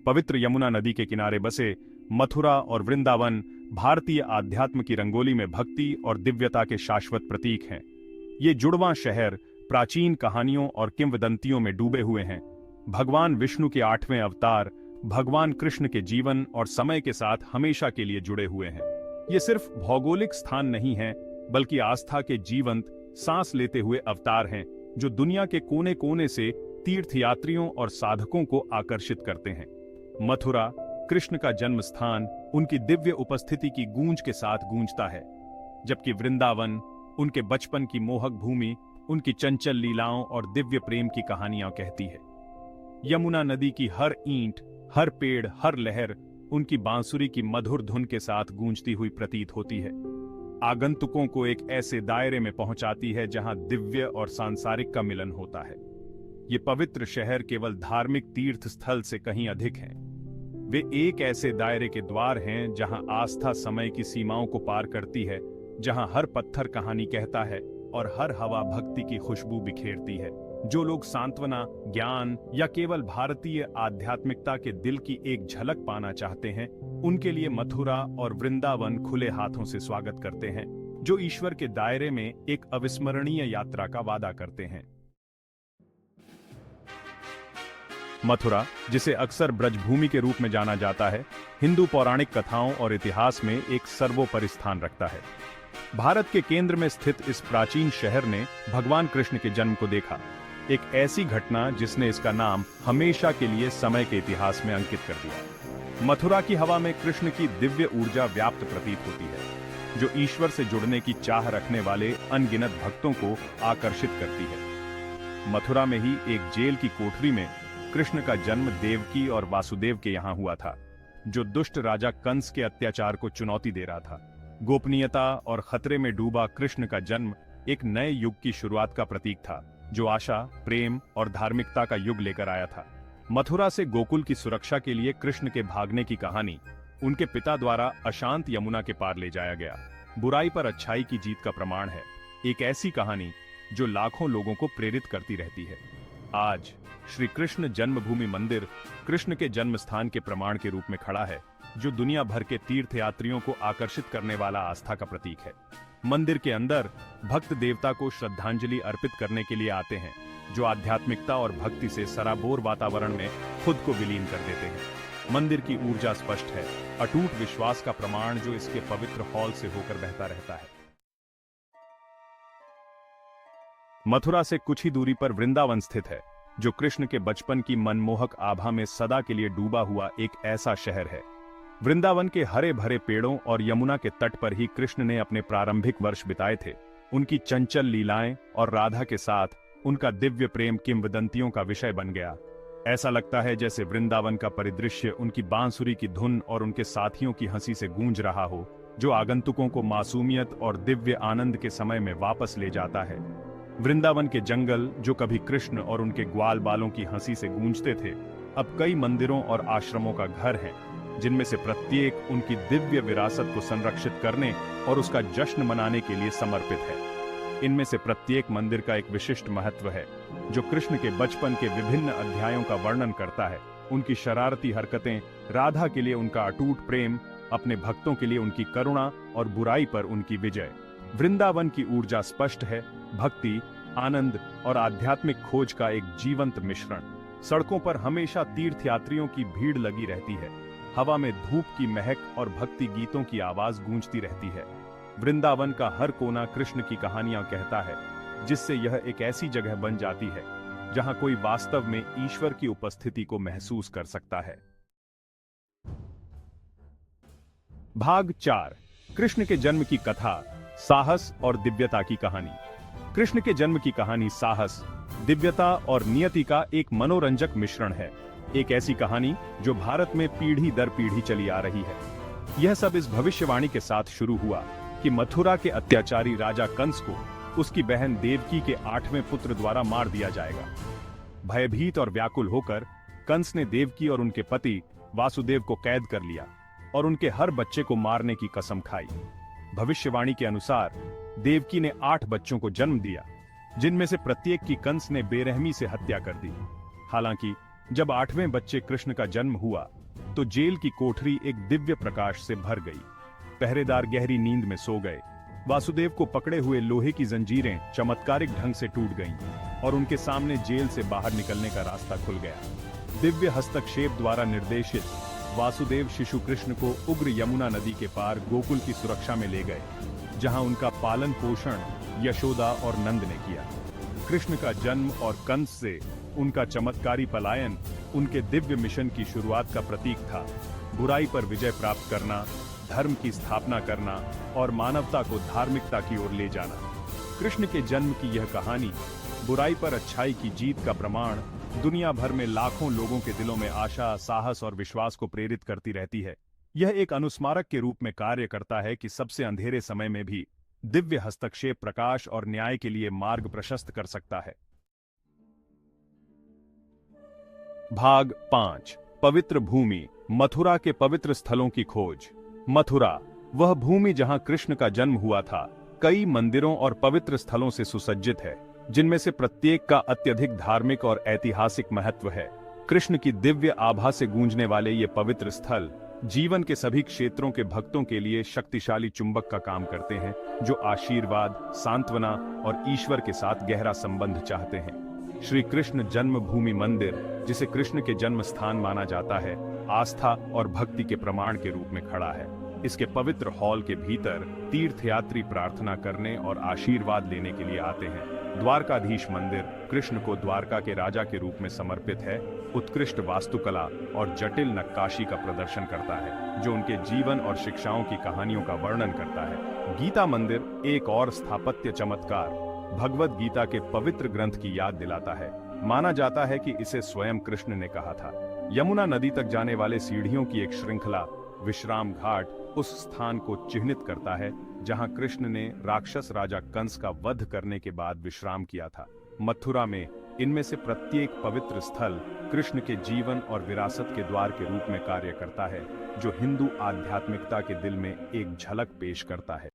पवित्र यमुना नदी के किनारे बसे मथुरा और वृंदावन भारतीय आध्यात्म की रंगोली में भक्ति और दिव्यता के शाश्वत प्रतीक हैं। ये जुड़वां शहर प्राचीन कहानियों और किंवदंतियों में डूबे हुए हैं। भगवान विष्णु के 8वें अवतार भगवान कृष्ण के जीवन और समय के साथ हमेशा के लिए जुड़े हुए हैं। ये सिर्फ भौगोलिक स्थान नहीं है, बल्कि आस्था के जीवंत सांस लेते हुए अवतार हैं, जो दुनिया के कोने कोने से तीर्थयात्रियों और साधकों को आकर्षित करते हैं। मथुरा कृष्ण का जन्म स्थान उनकी दिव्य उपस्थिति की गूंज के साथ गूंजता है, जबकि वृंदावन उनके बचपन की मोहक भूमि, उनकी चंचल लीलाओं और दिव्य प्रेम की कहानियां कहती है। यमुना नदी की हर ईंट, हर पेड़, हर लहर उनकी बांसुरी की मधुर धुन के साथ गूंजती हुई प्रतीत होती है। आगंतुकों को एक ऐसे दायरे में पहुंचाती है जहां दिव्य और सांसारिक का मिलन होता है। ये पवित्र शहर केवल धार्मिक तीर्थ स्थल से कहीं अधिक हैं। वे एक ऐसे दायरे के द्वार हैं जहां आस्था समय की सीमाओं को पार करती है, जहां हर पत्थर कहानी कहता है और हर हवा भक्ति की खुशबू बिखेरती है। जो लोग सांत्वना, ज्ञान या केवल भारतीय आध्यात्मिकता के दिल की एक झलक पाना चाहते हैं, उनके लिए मथुरा और वृंदावन खुले हाथों से स्वागत करते हैं, जो ईश्वर के दायरे में एक अविस्मरणीय यात्रा का वादा करते हैं। मथुरा, जिसे अक्सर ब्रजभूमि के रूप में जाना जाता है, हिंदू पौराणिक कथाओं और इतिहास में एक सर्वोपरि स्थान रखता है। भारत के केंद्र में स्थित इस प्राचीन शहर ने भगवान कृष्ण के जन्म को देखा, एक ऐसी घटना जिसने इसका नाम हमेशा के लिए समय के इतिहास में अंकित कर दिया। मथुरा की हवा में कृष्ण की दिव्य ऊर्जा व्याप्त प्रतीत होती है, जो ईश्वर से जुड़ने की चाह रखने वाले अनगिनत भक्तों को आकर्षित करती है। मथुरा में ही एक जेल की कोठरी में कृष्ण का जन्म देवकी और वासुदेव के यहाँ हुआ था, जो दुष्ट राजा कंस के अत्याचार को चुनौती दे रहा था। गोपनीयता और खतरे में डूबा कृष्ण का जन्म एक नए युग की शुरुआत का प्रतीक था, जो आशा, प्रेम और धार्मिकता का युग लेकर आया था। मथुरा से गोकुल की सुरक्षा के लिए कृष्ण के भागने की कहानी उनके पिता द्वारा अशांत यमुना के पार ले जाया गया, बुराई पर अच्छाई की जीत का प्रमाण है। एक ऐसी कहानी जो लाखों लोगों को प्रेरित करती रहती है। आज श्री कृष्ण जन्मभूमि मंदिर कृष्ण के जन्म स्थान के प्रमाण के रूप में खड़ा है, जो दुनिया भर के तीर्थयात्रियों को आकर्षित करने वाला आस्था का प्रतीक है। मंदिर के अंदर भक्त देवता को श्रद्धांजलि अर्पित करने के लिए आते हैं, जो आध्यात्मिकता और भक्ति से सराबोर वातावरण में खुद को विलीन कर देते हैं। मंदिर की ऊर्जा स्पष्ट है, अटूट विश्वास का प्रमाण जो इसके पवित्र हॉल से होकर बहता रहता है। मथुरा से कुछ ही दूरी पर वृंदावन स्थित है, जो कृष्ण के बचपन की मनमोहक आभा में सदा के लिए डूबा हुआ एक ऐसा शहर है। वृंदावन के हरे भरे पेड़ों और यमुना के तट पर ही कृष्ण ने अपने प्रारंभिक वर्ष बिताए थे। उनकी चंचल लीलाएं और राधा के साथ उनका दिव्य प्रेम किंवदंतियों का विषय बन गया। ऐसा लगता है जैसे वृंदावन का परिदृश्य उनकी बांसुरी की धुन और उनके साथियों की हंसी से गूंज रहा हो, जो आगंतुकों को मासूमियत और दिव्य आनंद के समय में वापस ले जाता है। वृंदावन के जंगल, जो कभी कृष्ण और उनके ग्वाल बालों की हंसी से गूंजते थे, अब कई मंदिरों और आश्रमों का घर है, जिनमें से प्रत्येक उनकी दिव्य विरासत को संरक्षित करने और उसका जश्न मनाने के लिए समर्पित है। इनमें से प्रत्येक मंदिर का एक विशिष्ट महत्व है, जो कृष्ण के बचपन के विभिन्न अध्यायों का वर्णन करता है। उनकी शरारती हरकतें, राधा के लिए उनका अटूट प्रेम, अपने भक्तों के लिए उनकी करुणा और बुराई पर उनकी विजय। वृंदावन की ऊर्जा स्पष्ट है, भक्ति, आनंद और आध्यात्मिक खोज का एक जीवंत मिश्रण। सड़कों पर हमेशा तीर्थयात्रियों की भीड़ लगी रहती है, हवा में धूप की महक और भक्ति गीतों की आवाज गूंजती रहती है। वृंदावन का हर कोना कृष्ण की कहानियां कहता है, जिससे यह एक ऐसी जगह बन जाती है जहां कोई वास्तव में ईश्वर की उपस्थिति को महसूस कर सकता है। भाग 4, कृष्ण के जन्म की कथा, साहस और दिव्यता की कहानी। कृष्ण के जन्म की कहानी साहस, दिव्यता और नियति का एक मनोरंजक मिश्रण है। एक ऐसी कहानी जो भारत में पीढ़ी दर पीढ़ी चली आ रही है। यह सब इस भविष्यवाणी के साथ शुरू हुआ कि मथुरा के अत्याचारी राजा कंस को उसकी बहन देवकी के 8वें पुत्र द्वारा मार दिया जाएगा। भयभीत और व्याकुल होकर कंस ने देवकी और उनके पति वासुदेव को कैद कर लिया और उनके हर बच्चे को मारने की कसम खाई। भविष्यवाणी के अनुसार देवकी ने 8 बच्चों को जन्म दिया, जिनमें से प्रत्येक की कंस ने बेरहमी से हत्या कर दी। हालांकि जब 8वें बच्चे कृष्ण का जन्म हुआ तो जेल की कोठरी एक दिव्य प्रकाश से भर गई। पहरेदार गहरी नींद में सो गए। वासुदेव को पकड़े हुए लोहे की जंजीरें चमत्कारिक ढंग से टूट गईं और उनके सामने जेल से बाहर निकलने का रास्ता खुल गया। दिव्य हस्तक्षेप द्वारा निर्देशित वासुदेव शिशु कृष्ण को उग्र यमुना नदी के पार गोकुल की सुरक्षा में ले गए, जहां उनका पालन पोषण यशोदा और नंद ने किया। कृष्ण का जन्म और कंस से उनका चमत्कारी पलायन उनके दिव्य मिशन की शुरुआत का प्रतीक था। बुराई पर विजय प्राप्त करना, धर्म की स्थापना करना और मानवता को धार्मिकता की ओर ले जाना। कृष्ण के जन्म की यह कहानी बुराई पर अच्छाई की जीत का प्रमाण दुनिया भर में लाखों लोगों के दिलों में आशा, साहस और विश्वास को प्रेरित करती रहती है। यह एक अनुस्मारक के रूप में कार्य करता है कि सबसे अंधेरे समय में भी दिव्य हस्तक्षेप प्रकाश और न्याय के लिए मार्ग प्रशस्त कर सकता है। भाग 5। पवित्र भूमि, मथुरा के पवित्र स्थलों की खोज। मथुरा, वह भूमि जहां कृष्ण का जन्म हुआ था, कई मंदिरों और पवित्र स्थलों से सुसज्जित है, जिनमें से प्रत्येक का अत्यधिक धार्मिक और ऐतिहासिक महत्व है। कृष्ण की दिव्य आभा से गूंजने वाले ये पवित्र स्थल जीवन के सभी क्षेत्रों के भक्तों के लिए शक्तिशाली चुंबक का काम करते हैं, जो आशीर्वाद, सांत्वना और ईश्वर के साथ गहरा संबंध चाहते हैं। श्री कृष्ण जन्मभूमि मंदिर, जिसे कृष्ण के जन्म स्थान माना जाता है, आस्था और भक्ति के प्रमाण के रूप में खड़ा है। इसके पवित्र हॉल के भीतर तीर्थयात्री प्रार्थना करने और आशीर्वाद लेने के लिए आते हैं। द्वारकाधीश मंदिर कृष्ण को द्वारका के राजा के रूप में समर्पित है, उत्कृष्ट वास्तुकला और जटिल नक्काशी का प्रदर्शन करता है, जो उनके जीवन और शिक्षाओं की कहानियों का वर्णन करता है। गीता मंदिर एक और स्थापत्य चमत्कार भगवद गीता के पवित्र ग्रंथ की याद दिलाता है। माना जाता है कि इसे स्वयं कृष्ण ने कहा था। यमुना नदी तक जाने वाले सीढ़ियों की एक श्रृंखला, विश्राम घाट, उस स्थान को चिह्नित करता है जहां कृष्ण ने राक्षस राजा कंस का वध करने के बाद विश्राम किया था। मथुरा में इनमें से प्रत्येक पवित्र स्थल कृष्ण के जीवन और विरासत के द्वार के रूप में कार्य करता है, जो हिंदू आध्यात्मिकता के दिल में एक झलक पेश करता है।